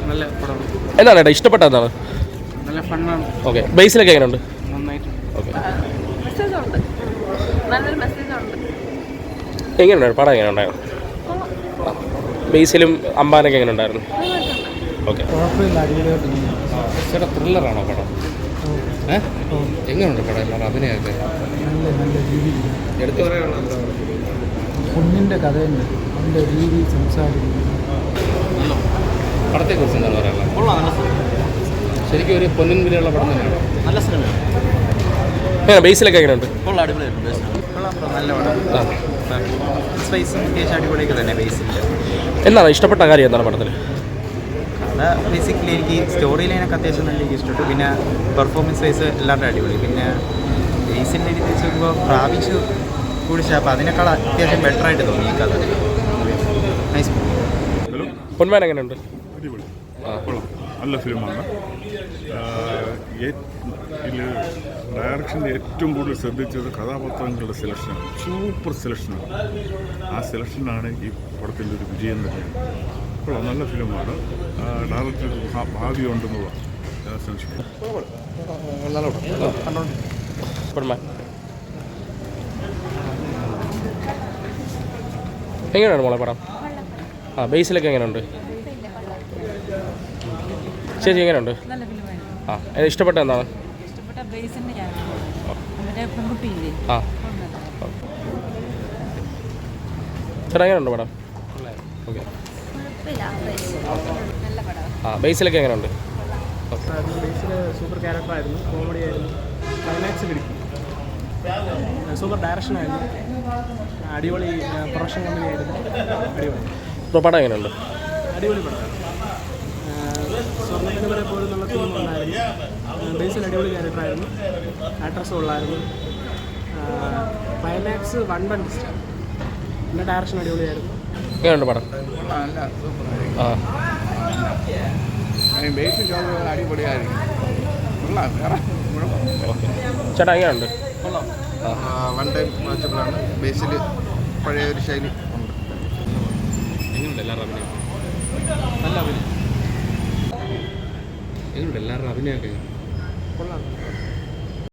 നല്ല പടം. എന്താണ് ഏട്ടാ ഇഷ്ടപ്പെട്ട എന്താണ്? നല്ല ഫണ്ണാണ്. ഓക്കെ, ബേസിലൊക്കെ എങ്ങനെയുണ്ട്? നന്നായിട്ട്. ഓക്കെ, നല്ലൊരു മെസ്സേജ് ഉണ്ട്. എങ്ങനെയുണ്ടായിരുന്നു പടം? എങ്ങനെയുണ്ടായിരുന്നു? ബേസിലും അമ്പാനൊക്കെ എങ്ങനെ ഉണ്ടായിരുന്നു? ഓക്കെ, ചേട്ടാ ത്രില്ലറാണോ പടം? എങ്ങനെയുണ്ട് പടം? എല്ലാവരും അഭിനയമൊക്കെ നല്ല രീതിയിൽ എടുത്തു പറയാനുള്ള പൊന്നിൻ്റെ കഥയുണ്ട്, അതിൻ്റെ രീതി സംസാരിക്കുന്നത്. പടത്തെക്കുറിച്ച് എന്താണ് പറയാനുള്ളത്? ശരിക്കും ഒരു പൊന്നിൻ വിലയുള്ള പടം തന്നെയാണ്. നല്ല സിനിമയാണ്. ബേസിലൊക്കെ എങ്ങനെയുണ്ട്? നല്ല പടം. സ്പൈസും അത്യാവശ്യം അടിപൊളിയൊക്കെ തന്നെ ബേസിൽ. എന്താണ് ഇഷ്ടപ്പെട്ട കാര്യം? എന്താണ് പടത്തിൽ? കഥ ബേസിക്കലി എനിക്ക് സ്റ്റോറി ലൈനൊക്കെ അത്യാവശ്യം നല്ല എനിക്ക് ഇഷ്ടപ്പെട്ടു. പിന്നെ പെർഫോമൻസ് വൈസ് എല്ലാവരുടെ അടിപൊളി. പിന്നെ ബേസിൻ്റെ രീതി വെച്ച് നോക്കുമ്പോൾ പ്രാപിച്ചു കൂടി അപ്പോൾ അതിനേക്കാൾ അത്യാവശ്യം ബെറ്ററായിട്ട് തോന്നി ഈ കഥ. Nice movie. പൊന്മാൻ എങ്ങനെയുണ്ട്? അടിപൊളി, നല്ല ഫിലിമാണ്. ഇതിൽ ഡയറക്ഷനിൽ ഏറ്റവും കൂടുതൽ ശ്രദ്ധിച്ചത് കഥാപാത്രങ്ങളുടെ സെലക്ഷനാണ്. സൂപ്പർ സെലക്ഷനാണ്. ആ സെലക്ഷനാണ് ഈ പടത്തിൻ്റെ ഒരു വിജയം തന്നെയാണ്. അപ്പോൾ നല്ല ഫിലിമാണ്. ഡയറക്ടർ ഭാവി ഉണ്ടെന്നുള്ള സംശയം. പൊന്മാൻ എങ്ങനെയാണ് മോളെ പടം? ബേസിലൊക്കെ എങ്ങനെയുണ്ട്? ചേച്ചി എങ്ങനെയുണ്ട്? ഇഷ്ടപ്പെട്ട എന്താണ്? ചേട്ടാ എങ്ങനെയുണ്ട് പടം? ഓക്കെ, ബേസിലൊക്കെ എങ്ങനെയുണ്ട്? ബേസിൽ സൂപ്പർ ക്യാരക്ടറായിരുന്നു, കോമഡി ആയിരുന്നു, ക്ലൈമാക്സ് കിട്ടി, സൂപ്പർ ഡയറക്ഷനായിരുന്നു, അടിപൊളി പ്രൊഡക്ഷൻ കമ്പനി ആയിരുന്നു, അടിപൊളി. ഇപ്പോൾ പടം എങ്ങനെയുണ്ട്? അടിപൊളി പടമാണ്. സ്വർണ്ണത്തിന് വരെ പോലുള്ള ഫിലിം ഉണ്ടായിരുന്നു. ബേസിൽ അടിപൊളി ക്യാരക്ടറായിരുന്നു, ആക്ട്രസ് ഉള്ളായിരുന്നു. ക്ലൈമാക്സ് വൺ ഡിസ്റ്റാണ്. പിന്നെ ഡയറക്ഷൻ അടിപൊളിയായിരുന്നു. എങ്ങനെയുണ്ട് പടം? ബേസിൽ അടിപൊളിയായിരിക്കും. ചേട്ടാ എങ്ങനെയുണ്ട്? One time വാച്ചബിളാണ്. ബേസിൽ പഴയ ഒരു ശൈലി ഉണ്ട്. എങ്ങനെയുണ്ട് എല്ലാവരുടെ അഭിനയം? നല്ല അഭിനയം. എങ്ങനെയുണ്ട് എല്ലാവരുടെ അഭിനയമൊക്കെ? കൊള്ളാം.